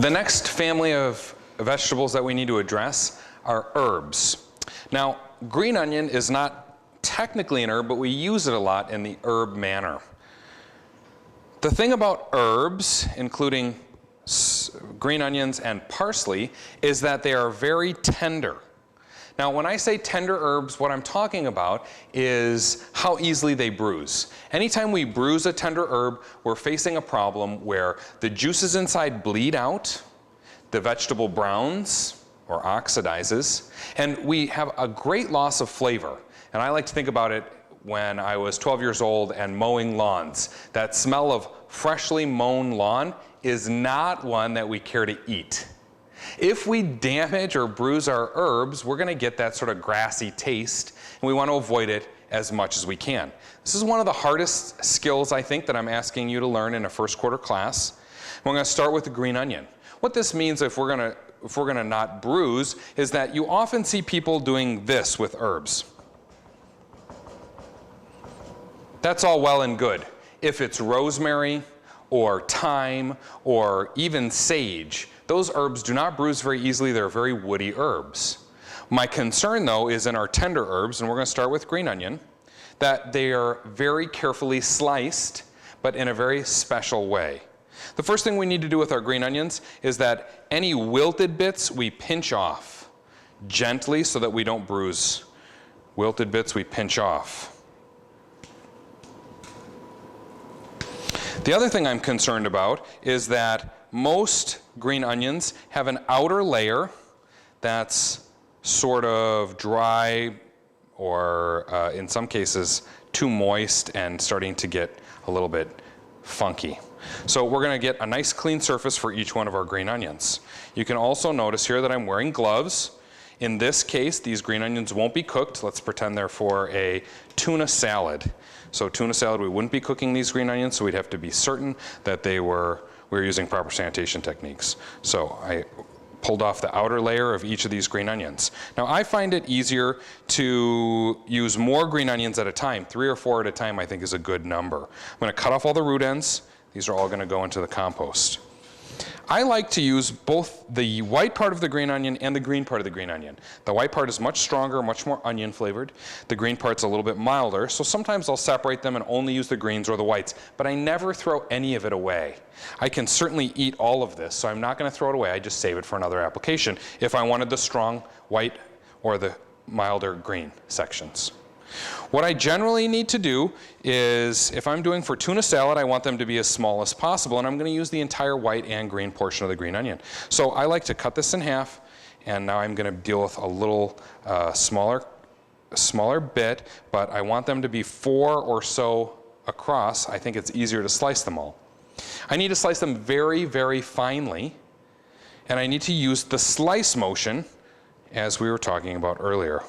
The next family of vegetables that we need to address are herbs. Now, green onion is not technically an herb, but we use it a lot in the herb manner. The thing about herbs, including green onions and parsley, is that they are very tender. Now, when I say tender herbs, what I'm talking about is how easily they bruise. Anytime we bruise a tender herb, we're facing a problem where the juices inside bleed out, the vegetable browns or oxidizes, and we have a great loss of flavor. And I like to think about it when I was 12 years old and mowing lawns. That smell of freshly mown lawn is not one that we care to eat. If we damage or bruise our herbs, we're going to get that sort of grassy taste, and we want to avoid it as much as we can. This is one of the hardest skills, I think, that I'm asking you to learn in a first quarter class. We're going to start with the green onion. What this means, if we're going to not bruise, is that you often see people doing this with herbs. That's all well and good. If it's rosemary or thyme or even sage, those herbs do not bruise very easily. They're very woody herbs. My concern, though, is in our tender herbs, and we're going to start with green onion, that they are very carefully sliced, but in a very special way. The first thing we need to do with our green onions is that any wilted bits we pinch off gently so that we don't bruise. Wilted bits we pinch off. The other thing I'm concerned about is that most green onions have an outer layer that's sort of dry or in some cases too moist and starting to get a little bit funky. So we're going to get a nice clean surface for each one of our green onions. You can also notice here that I'm wearing gloves. In this case, these green onions won't be cooked. Let's pretend they're for a tuna salad. So tuna salad, we wouldn't be cooking these green onions, so we'd have to be certain that we were using proper sanitation techniques. So I pulled off the outer layer of each of these green onions. Now I find it easier to use more green onions at a time. 3 or 4 at a time I think is a good number. I'm going to cut off all the root ends. These are all going to go into the compost. I like to use both the white part of the green onion and the green part of the green onion. The white part is much stronger, much more onion flavored. The green part's a little bit milder, so sometimes I'll separate them and only use the greens or the whites, but I never throw any of it away. I can certainly eat all of this, so I'm not going to throw it away. I just save it for another application if I wanted the strong white or the milder green sections. What I generally need to do is, if I'm doing for tuna salad, I want them to be as small as possible, and I'm going to use the entire white and green portion of the green onion. So I like to cut this in half, and now I'm going to deal with a little smaller bit, but I want them to be 4 or so across. I think it's easier to slice them all. I need to slice them very, very finely, and I need to use the slice motion as we were talking about earlier.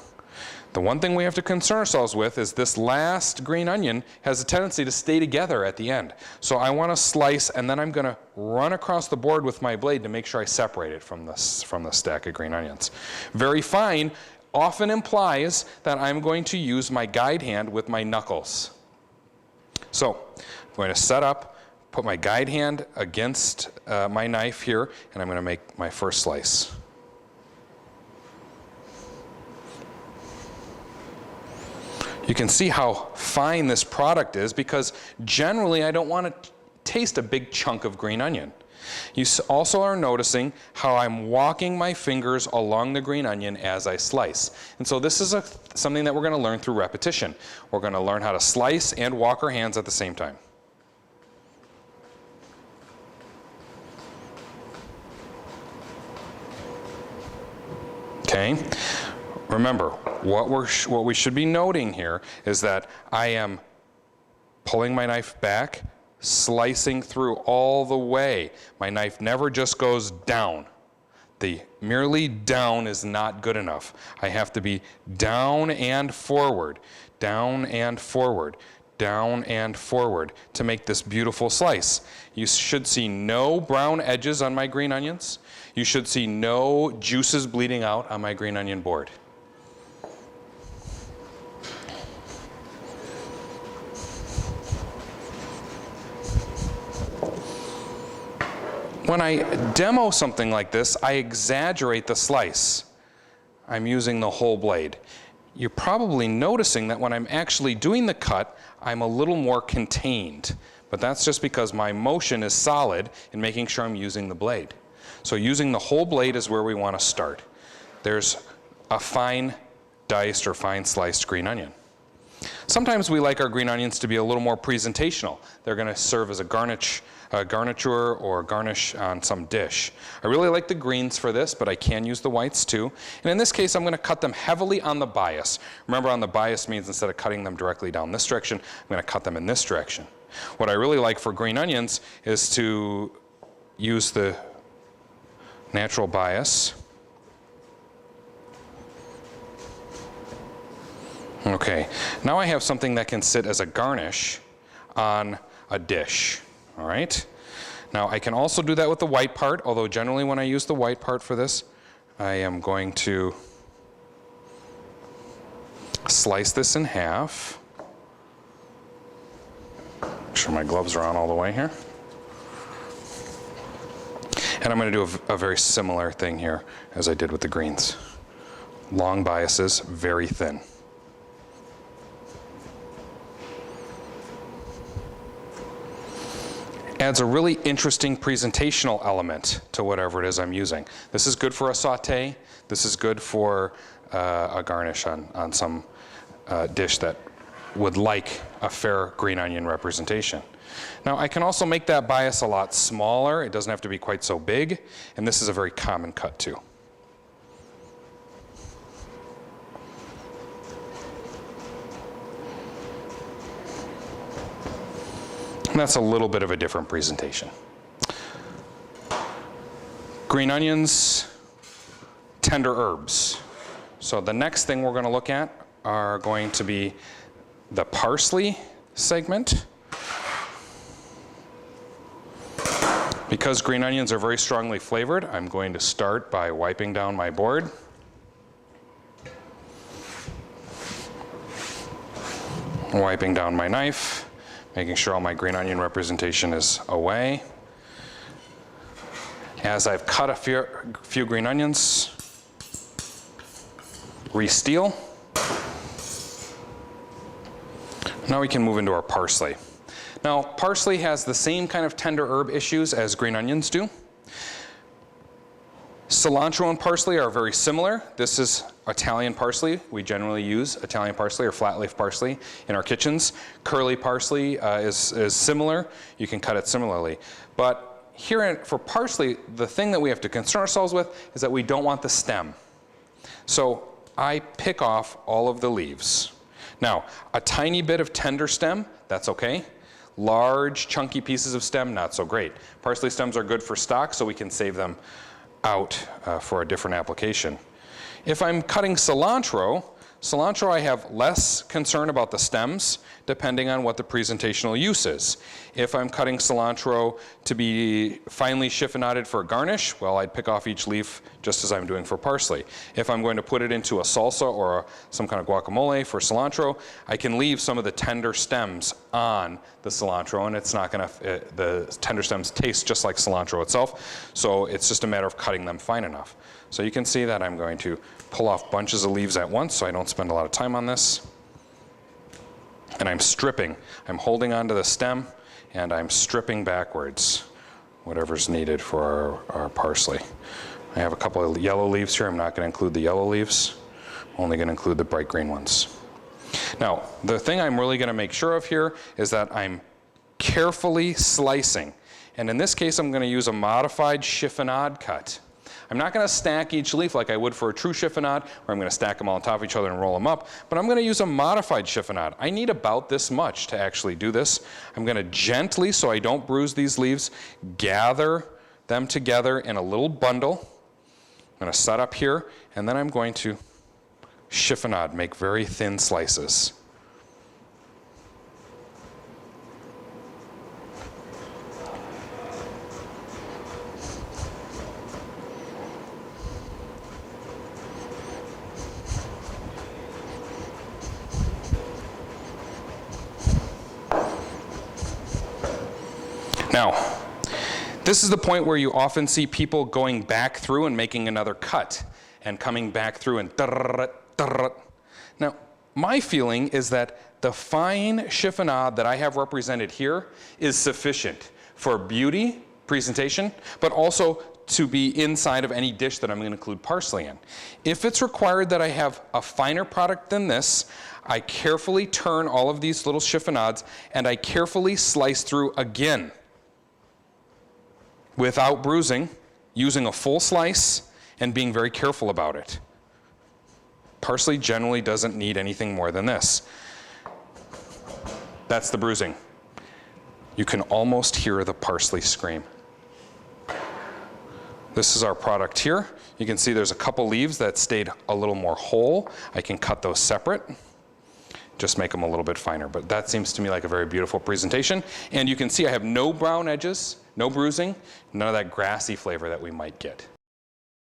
The one thing we have to concern ourselves with is this last green onion has a tendency to stay together at the end. So I want to slice, and then I'm going to run across the board with my blade to make sure I separate it from the stack of green onions. Very fine often implies that I'm going to use my guide hand with my knuckles. So I'm going to set up, put my guide hand against my knife here, and I'm going to make my first slice. You can see how fine this product is because generally I don't want to taste a big chunk of green onion. You also are noticing how I'm walking my fingers along the green onion as I slice. And so this is something that we're going to learn through repetition. We're going to learn how to slice and walk our hands at the same time. Okay. Remember, what we should be noting here is that I am pulling my knife back, slicing through all the way. My knife never just goes down. The merely down is not good enough. I have to be down and forward, down and forward, down and forward to make this beautiful slice. You should see no brown edges on my green onions. You should see no juices bleeding out on my green onion board. When I demo something like this, I exaggerate the slice. I'm using the whole blade. You're probably noticing that when I'm actually doing the cut, I'm a little more contained. But that's just because my motion is solid in making sure I'm using the blade. So using the whole blade is where we want to start. There's a fine diced or fine sliced green onion. Sometimes we like our green onions to be a little more presentational. They're going to serve as a garniture or garnish on some dish. I really like the greens for this, but I can use the whites too. And in this case, I'm going to cut them heavily on the bias. Remember, on the bias means instead of cutting them directly down this direction, I'm going to cut them in this direction. What I really like for green onions is to use the natural bias. Okay, now I have something that can sit as a garnish on a dish, all right? Now I can also do that with the white part, although generally when I use the white part for this, I am going to slice this in half. Make sure my gloves are on all the way here. And I'm going to do a very similar thing here as I did with the greens. Long biases, very thin. Adds a really interesting presentational element to whatever it is I'm using. This is good for a sauté. This is good for a garnish on some dish that would like a fair green onion representation. Now I can also make that bias a lot smaller. It doesn't have to be quite so big, and this is a very common cut too. And that's a little bit of a different presentation. Green onions, tender herbs. So the next thing we're going to look at are going to be the parsley segment. Because green onions are very strongly flavored, I'm going to start by wiping down my board. Wiping down my knife. Making sure all my green onion representation is away. As I've cut a few green onions, re-steel. Now we can move into our parsley. Now, parsley has the same kind of tender herb issues as green onions do. Cilantro and parsley are very similar. This is Italian parsley. We generally use Italian parsley or flat leaf parsley in our kitchens. Curly parsley is similar. You can cut it similarly. But here for parsley, the thing that we have to concern ourselves with is that we don't want the stem. So I pick off all of the leaves. Now, a tiny bit of tender stem, that's okay. Large, chunky pieces of stem, not so great. Parsley stems are good for stock, so we can save them out for a different application. If I'm cutting cilantro I have less concern about the stems depending on what the presentational use is. If I'm cutting cilantro to be finely chiffonaded for a garnish, well, I'd pick off each leaf just as I'm doing for parsley. If I'm going to put it into a salsa or some kind of guacamole for cilantro, I can leave some of the tender stems on the cilantro, and it's not going to, the tender stems taste just like cilantro itself, so it's just a matter of cutting them fine enough. So you can see that I'm going to pull off bunches of leaves at once so I don't spend a lot of time on this. And I'm stripping. I'm holding onto the stem and I'm stripping backwards whatever's needed for our parsley. I have a couple of yellow leaves here. I'm not going to include the yellow leaves. I'm only going to include the bright green ones. Now, the thing I'm really going to make sure of here is that I'm carefully slicing. And in this case, I'm going to use a modified chiffonade cut. I'm not going to stack each leaf like I would for a true chiffonade, where I'm going to stack them all on top of each other and roll them up, but I'm going to use a modified chiffonade. I need about this much to actually do this. I'm going to gently, so I don't bruise these leaves, gather them together in a little bundle. I'm going to set up here, and then I'm going to chiffonade, make very thin slices. Now, This is the point where you often see people going back through and making another cut and coming back through and Now, my feeling is that the fine chiffonade that I have represented here is sufficient for beauty, presentation, but also to be inside of any dish that I'm going to include parsley in. If it's required that I have a finer product than this, I carefully turn all of these little chiffonades and I carefully slice through again without bruising, using a full slice and being very careful about it. Parsley generally doesn't need anything more than this. That's the bruising. You can almost hear the parsley scream. This is our product here. You can see there's a couple leaves that stayed a little more whole. I can cut those separate, just make them a little bit finer. But that seems to me like a very beautiful presentation. And you can see I have no brown edges, no bruising, none of that grassy flavor that we might get.